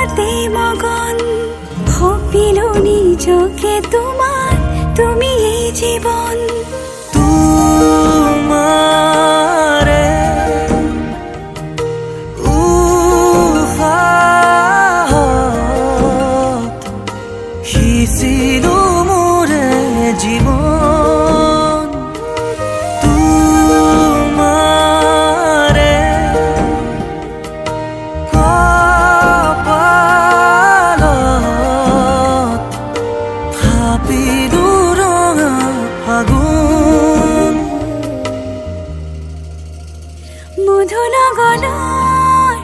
তোমাতে মগন ভাবিলো নিজকে তোমাৰ তুমি এই জীবন তোমাৰে উশাহত সিঁচিলো মোৰে জীৱন তোমাৰে কপালত থাপিলো ৰঙা ফাগুন মধু লগনৰ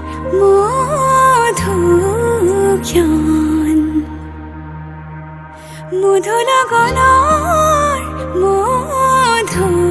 মধুক্ষণ মধু লগনৰ মধুক্ষণ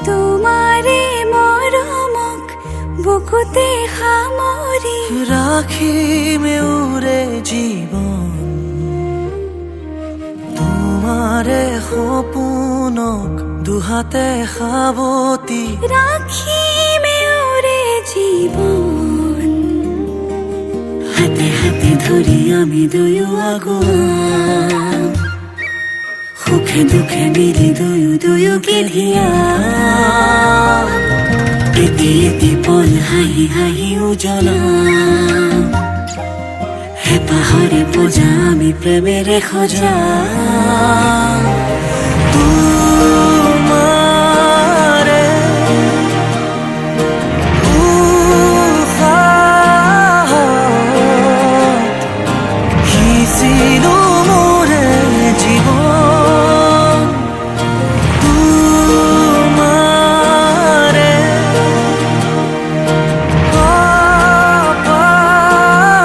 তোমাৰে মৰমক বুকুতে সামৰি ৰাখিম এওৰে জীৱন তোমাৰে সপোনক দুহাতে সাৱটি ৰাখিম এওৰে জীৱন হাতে হাতে ধৰি আমি দুয়ো আগুৱা সুখে দুখে মিলি দুয়োকে ধিয়া এটি এটি পল হাঁহি হাঁহি উজ্বলা হেঁপাহৰে পূজা আমি প্ৰেমেৰে সজা তোমাৰে উশাহত সিঁচিলো মোৰে জীৱন তোমাৰে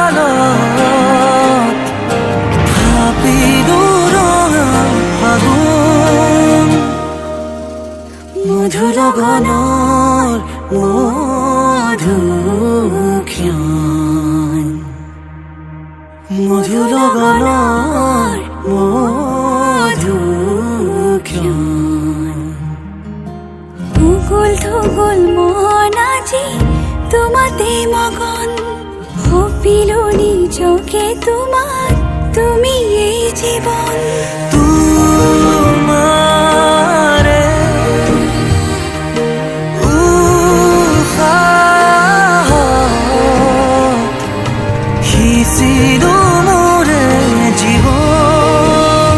কপালত থাপিলো ৰঙা ফাগুন মধু লগনৰ মধুক্ষণ মধু লগনৰ মধুক্ষণ উগুল থুগুল মন আজি তোমাতে মগন ভাবিলো নিজকে তোমাৰ তুমি এই জীবন তোমাৰে উশাহত সিঁচিলো মোৰে জীৱন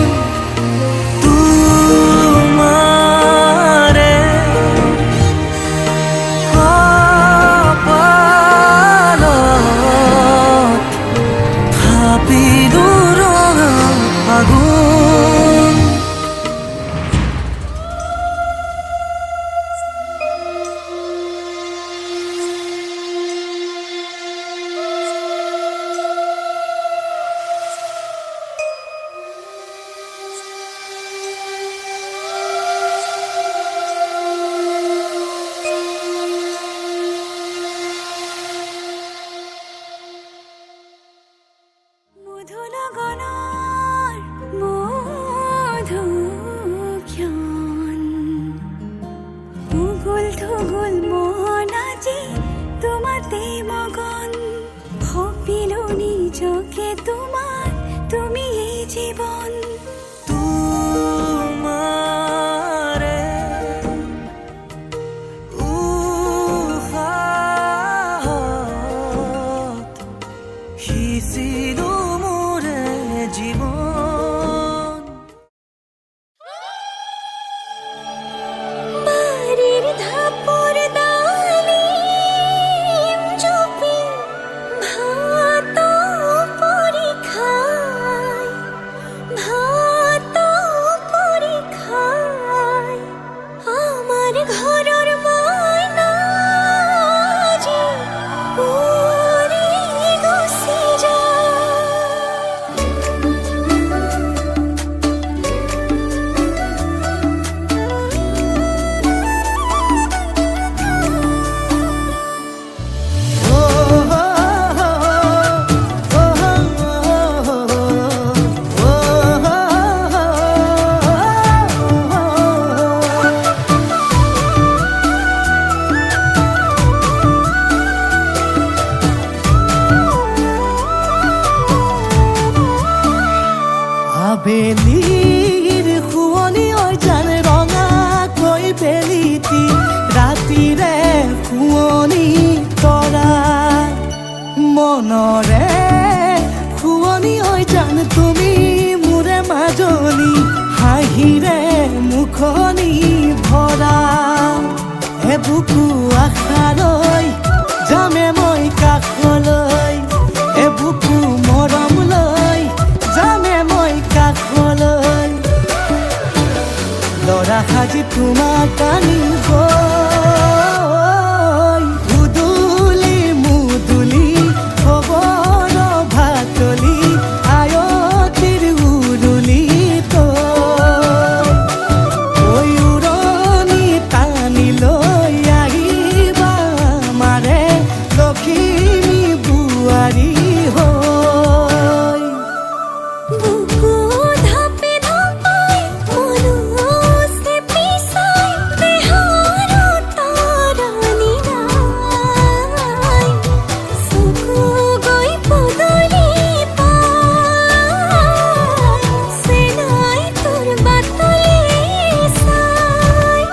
তোমাৰে কপালত থাপিলো ৰঙা ফাগুন মধু লগনৰ মধুক্ষণ উগুল থুগুল মন আজি তোমাতে মগন ভাবিলো নিজকে তোমাৰ তুমি এই জীবন তোমাৰে উশাহত সিঁচিলো মোৰে জীৱন বাড়িৰ ধাপৰ ডালিম চুপি ভাত পৰি খায় আবেলিৰ শুৱনি ঐ জান ৰঙাকৈ বেলিটি ৰাতিৰে শুৱনি তৰা মনৰে শুৱনি ঐ জান তুমি মোৰে মাজনী হাঁহিৰে মুখনি ভৰা বুকু আশালৈ যামে মই কাষলৈ বুকু মৰম লৈ যামে মই কাষলৈ লৰা সাজি তোমাক আনিব উদুলি মুদুলি খবৰ ভাতলি আয়তিৰ উৰুলি উৰণি টানি লৈ আহিবা মাৰে লখিমী বোৱাৰী হৈ বুকু ধাপে ধাপাই মনো চেপি চাই দেহৰ তৰণি নাই চকু গৈ পদূলি পাই চেনাই তোৰ বাটলি চাই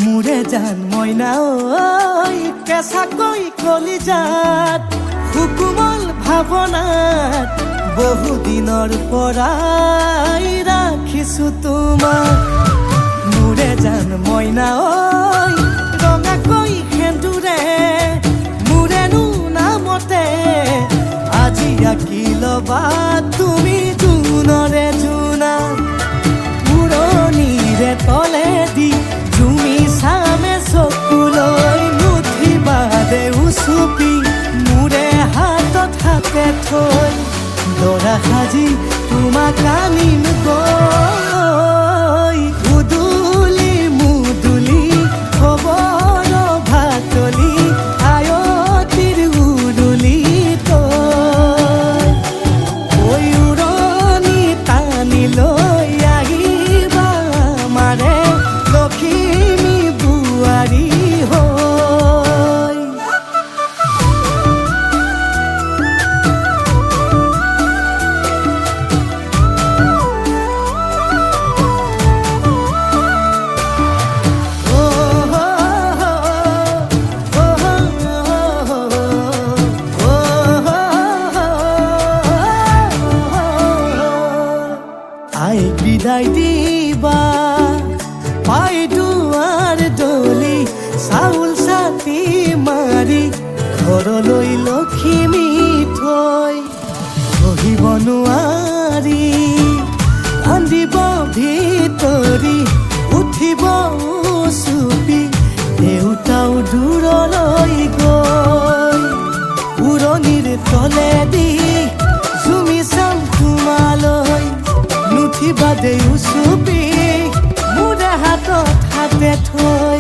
মোৰে জান মইনা ঐ কেঁচাকৈ কলিজাত সুকুমল ভাৱনাত বহুদিনৰ পৰাই ৰাখিছো তোমাক মোৰে জান মইনা ঐ ৰঙাকৈ সেন্দুৰে মোৰেনো নামতে আজি আঁকি ল'বা তুমি জোনৰে জোনা উৰণিৰে তলেদি তুমি চামে চকুলৈ নুঠিবা দে উচুপি মোৰে হাতত হাতে থৈ দৰা সাজি তোমাক আনিম গৈ উদুলি মুদুলি খবৰ ভাতলি আয়তিৰ উৰুলি তই উৰণি টানি লৈ আহিবা মাৰে লখিমী বোৱাৰী হৈ আই বিদায় দিবা পাই দুৱাৰ দলি চাউল চাতি মাৰি ঘৰলৈ লখিমী থৈ বহিব নোৱাৰি কান্দিব ভিতৰি উঠিব চুপি দেউতাও দূৰলৈ গৈ উৰণিৰ তলেদি জুমি চাম তোমালৈ নুঠিবা দেউ চুপি মোৰে হাতত হাতে থৈ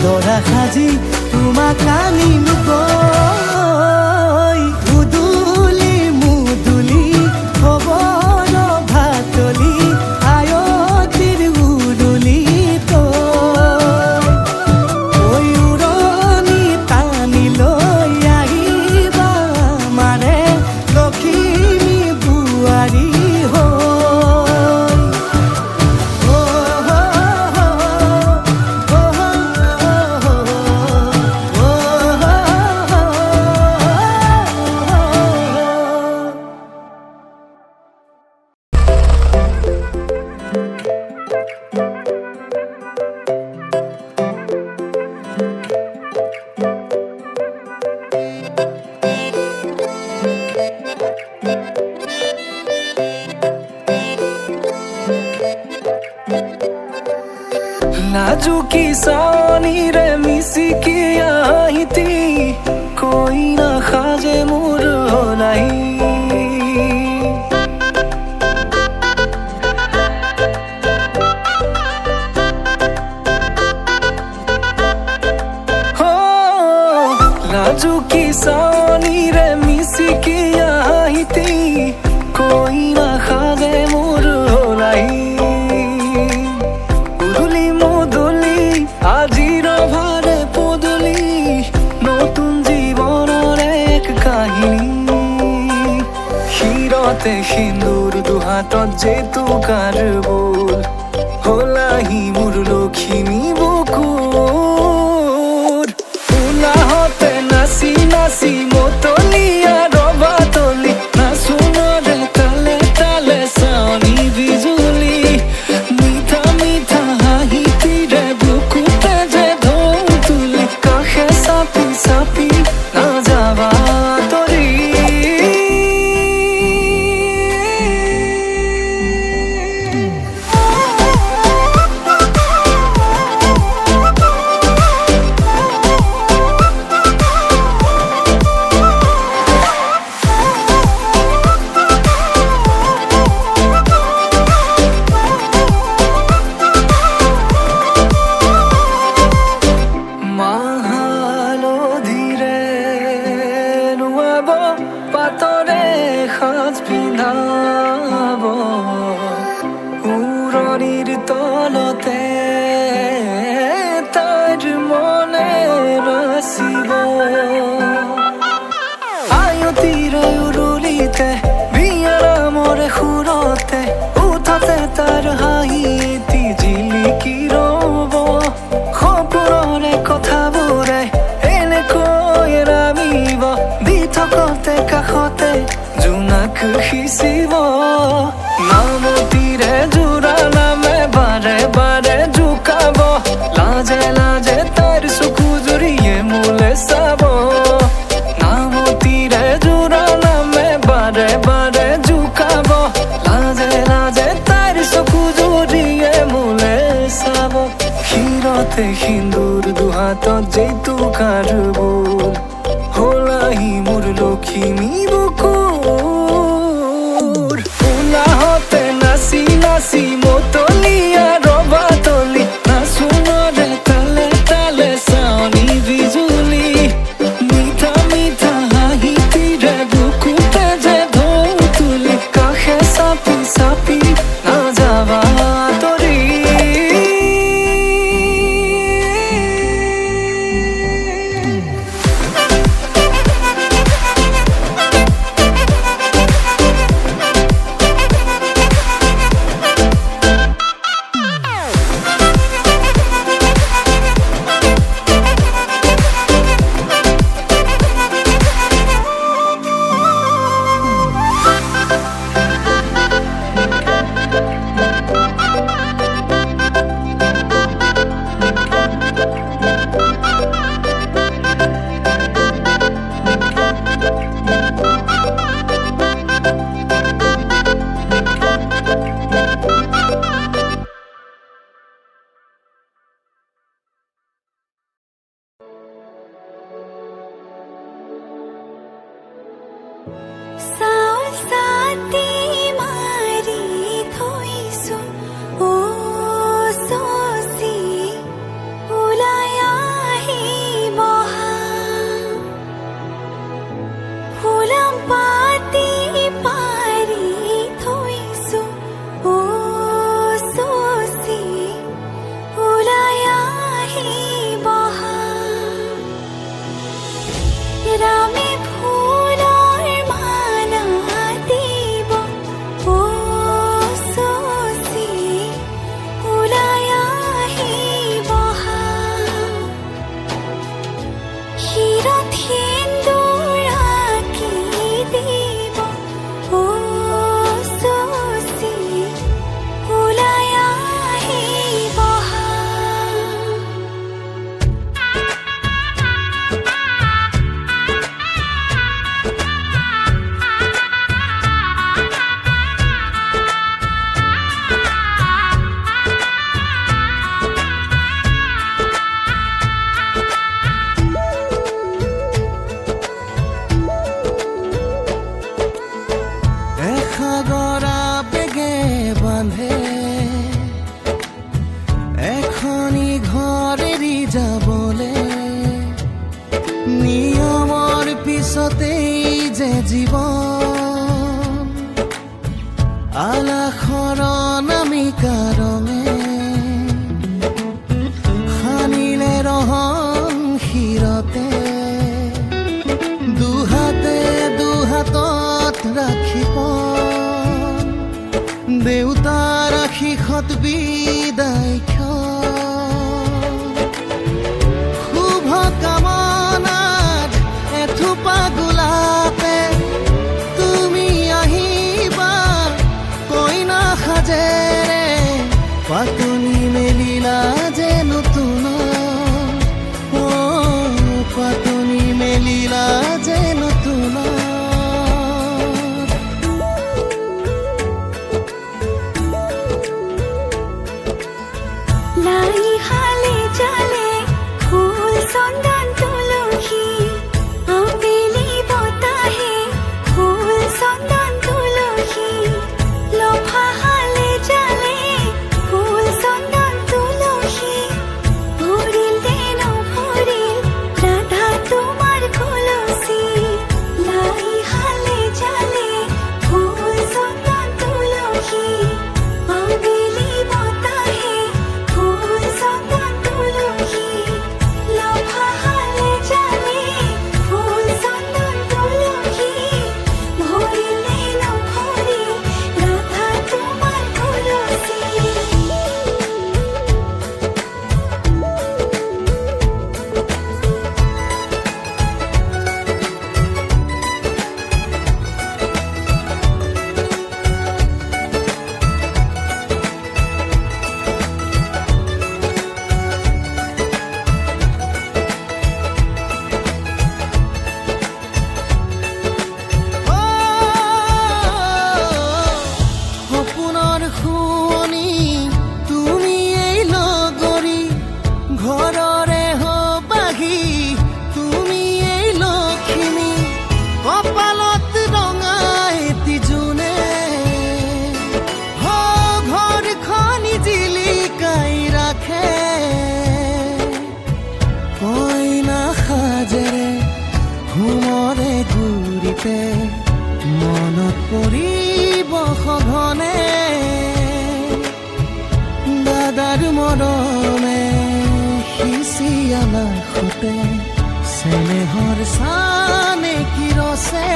দৰা সাজি তোমাক আনিম গৈ উদুলি মুদুলি খবৰ ভাতলি আয়তিৰ উৰুলি তই উৰণি টানি লৈ আহিবা মাৰে লখিমী বোৱাৰী লাজুকি চাৱনিৰে মিচিকি আহিতি কইনা সাজে মোৰ নাই লাজুকি চাৱনিৰে মিচিকি আহিতি কইনা সাজে মোৰ নাই আজিৰ ভাৰে পদূলি নতুন জীৱনৰ এক কাহিনী শিৰতে সিন্দুৰ দুহাতত জেতুকাৰ বোল হলাহি মোৰ লখিমী বুকুৰ উলাহতে নাচি নাচি মতলীয়া ৰবা তলি নাচোনৰে তালে তালে চাৱনি বিজুলি মিঠা মিঠা হাঁহিতিৰে বুকুতে যে ঢৌ তুলি কাষে চাপি চাপি নাযাবা তৰি পাতৰে সাজ পিন্ধাব উৰণিৰ তলতে তাইৰ মনে নাচিব আয়তিৰে উৰুলিতে বিয়াৰ মৰে সুৰতে উঠতে তাৰ হাঁহি এটি জিলিকি ৰব সপোনৰে কথাবোৰে এনেকৈ নামিব দি থকতে কাষতে জোনাক সিঁচিব নামতিৰে জোৰা নামে বাৰে বাৰে জোকাব লাজে লাজে তাইৰ চকু জুৰিয়ে মোলে চাব নামতিৰে জোৰা নামে বাৰে বাৰে জোকাব লাজে লাজে তাইৰ চকু জুৰিয়ে মোলে চাব শিৰতে সিন্দুৰ দুহাতত জেতুকাৰ বোল হলাহি মোৰ লখিমী বুকুৰ উলাহতে নাচি নাচি মতলীয়া ৰবা তলি নাচোনৰে তালে তালে চাৱনি বিজুলি মিঠা মিঠা হাঁহিতিৰে বুকুতে যে ঢৌ তুলি কাষে চাপি চাপি নাযাবা তৰি চাউল চাটি মাৰি থৈছো ও চচি ওলাই আহিব ফুলাম পাতি পাৰি থৈছো ও চচি ওলাই আহিব ৰামে ফুলৰ মালা দিব ও চচি ওলাই আহিব শিৰত সিন্দুৰ আঁকি দিব ও চচি ওলাই আহিব এসাগৰা বেগে বান্ধে এখনি ঘৰ এৰি যাবলে নিয়মৰ পিছতেই যে জীৱন আলাসৰ নামিকা ৰঙে সানিলে ৰহন শিৰতে দুহাতে দুহাতত ৰাখি দেউতাৰ আশীষত বিদায় শুভ কামনাত এথোপা গোলাপে তুমি আহিবা কইনা সাজেৰে পাতনি মেলিলা যে নতুন পাতনি মেলিলা যে নতুন লাই হালে জালে ফুল চন্দন তুলসী আবেলি বতাহে ফুল চন্দন তুলসী লফা হালে জালে ফুল চন্দন তুলসী ভরিল দেন ভরিল রাধা তোমার কলসী লাই হালে জালে ফুল চন্দন তুলসী আবেলি বতাহে ফুল চন্দন তুলসী লফা হালে জালে ফুল চন্দন তুলসী ভরিল দেন ভরিল রাধা তোমার কলসী সপোনৰ শুৱনি তুমি এই লগৰী ঘৰৰে হবাহি তুমি এই লখিমী কপালত ৰঙা এটি জোনে ঘৰখনি জিলিকাই ৰাখে কইনা সাজেৰে ঘুমৰে গুৰিতে মনত পৰিব সঘনে দাদাৰ মৰমে সিঁচিয়ালা সুতে চেনেহৰ চানে কিৰছে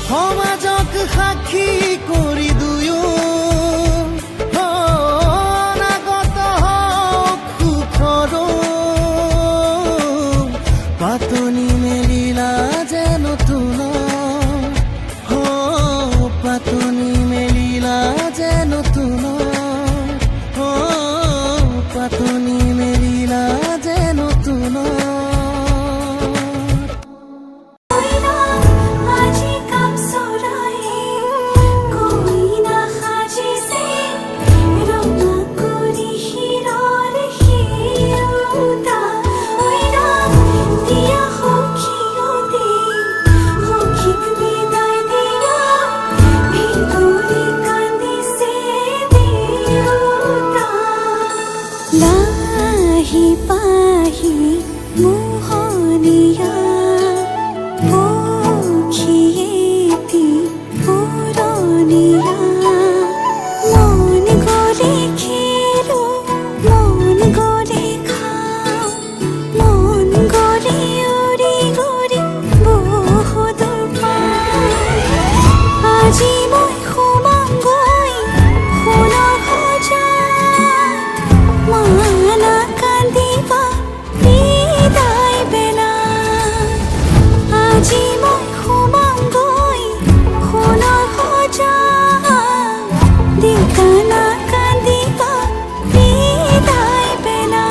সমাজক সাক্ষী কৰি দুয়ো অনাগত হওক সুখৰো পাতনি মেলিলা যে নতুন পাতনি মেলিলা যে নতুন পাতনি মেলিলা যে নতুন আজি কাম চৰায়ে কইনা সাজিছে ৰঙা কৰি শিৰৰ শিৰোতা দিয়া সখীয়তে সখীক বিদায় দিয়া ভিতৰি কান্দিছে দেউতা লাহি পাহি মোহনীয়া পক্ষীয়েতি পুৰণীয়া মন গ'লে খেলো মন গ'লে খাওঁ মন গ'লে উৰি উৰি বহুত পাওঁ আজি মই সোমামগৈ সোণৰ সজাত মানা কান্দিবা বিদায় বেলা আজি মই সোমামগৈ সোণৰ সজাত দেউতানা কান্দিবা বিদায় বেলা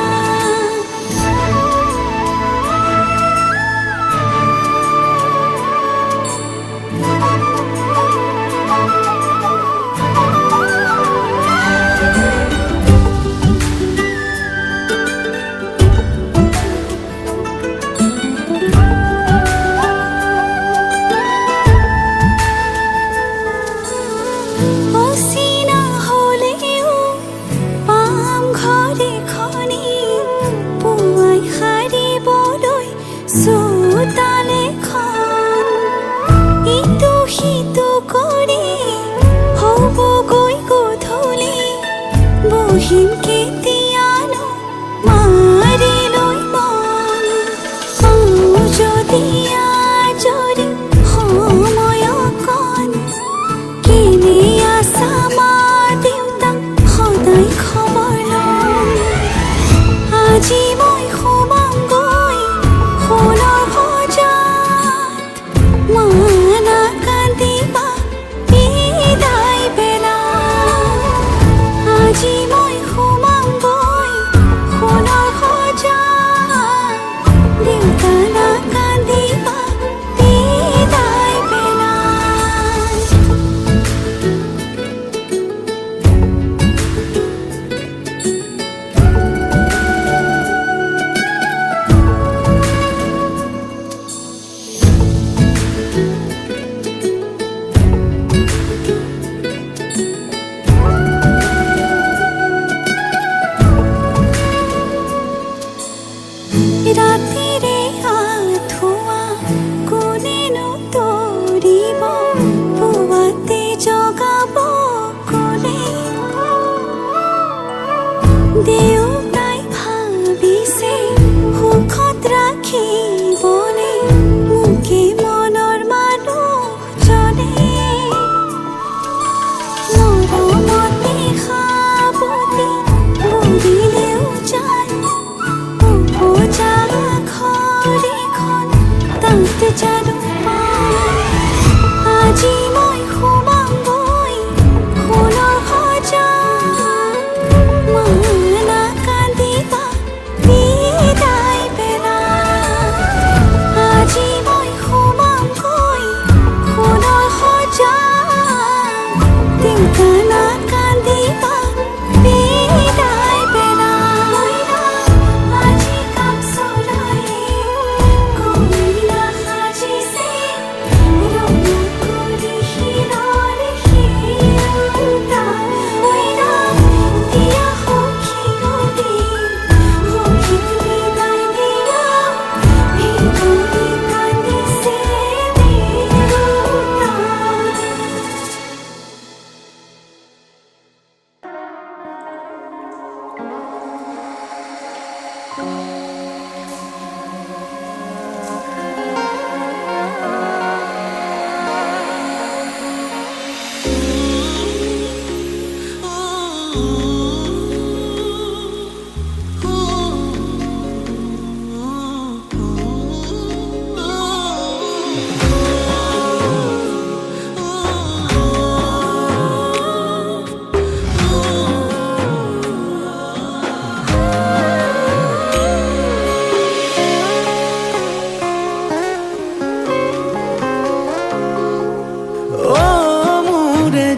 অচিনা হ'লেও পাম ঘৰে খনি পুৱাই সাৰিবলৈ চোতালেখন ইটো সিটো কৰি হ'বগৈ গধূলি বহিম কেতিয়ানো মাৰি লৈ মন পাওঁ যদি আজৰি সময় অকণ কেনে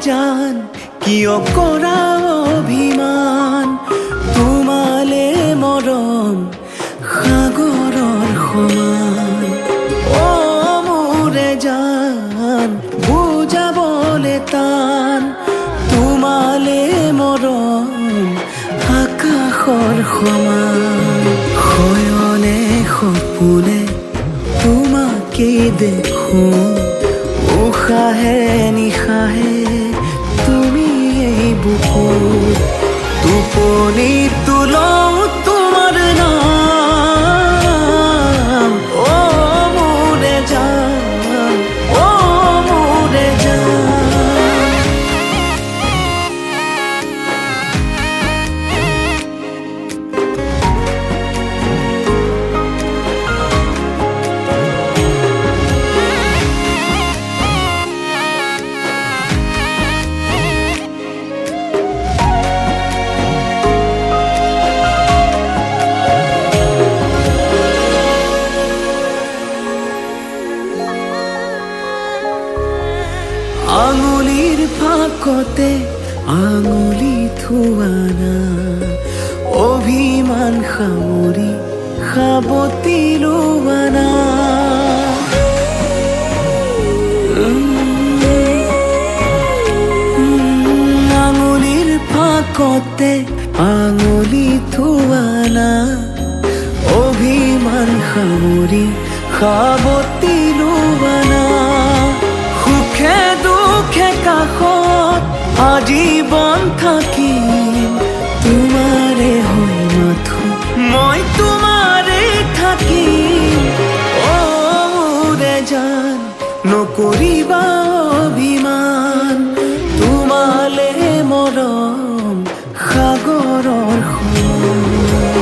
জান কিয় কৰা অভিমান তোমালে মৰম সাগৰৰ সমান অ মোৰে জান বুজাবলে টান তোমালে মৰম আকাশৰ সমান শয়নে সপোনে তোমাকেই দেখো উশাহে নিশাহে তুমি এই বুকুত টোপনি তুলও তোমাৰ নাম অ মোৰে জান অ মোৰে জান আঙুলিৰ ফাকতে আঙুলি থোৱানা অভিমান সামৰি সাবতি লোৱানা আঙুলিৰ ফাকতে আঙুলি থোৱানা অভিমান সামৰি সাবতি লোৱানা সুখে দুখে কাষত আজীৱন থাকিম তোমাৰে হৈ মাথো মই তোমাৰে থাকিম অ মোৰে জান নকৰিবা অভিমান তোমালে মৰম সাগৰৰ সমান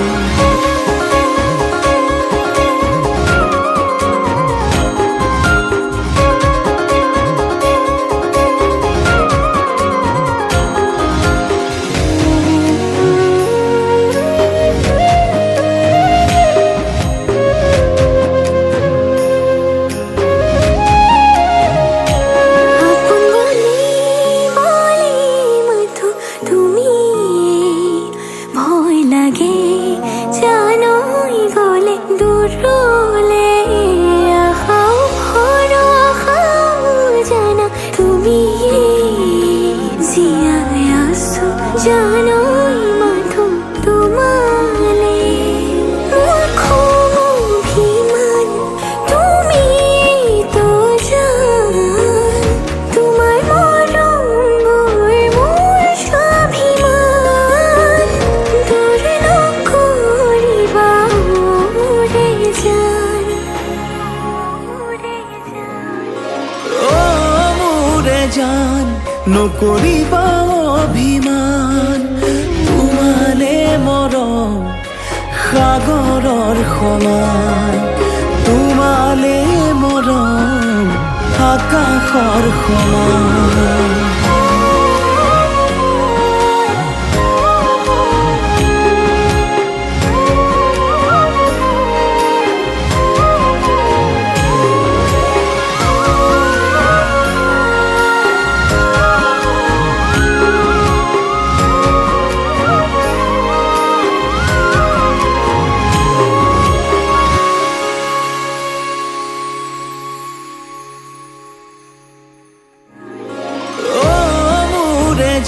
জানোই মাথো তোমালে মুখো অভিমান তুমি তো জান তোমাৰ মৰম মোৰ স্বাভিমান দূৰ নকৰিবা মোৰে জান অ মোৰে জান নকৰিবা অভিমান তোমালে মৰম সাগৰৰ সমান তোমালে মৰম আকাশৰ সমান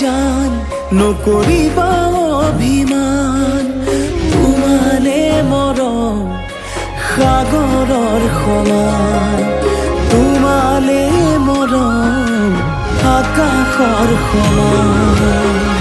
জান নকৰিবা অভিমান তোমালে মৰম সাগৰৰ সমান তোমালে মৰম আকাশৰ সমান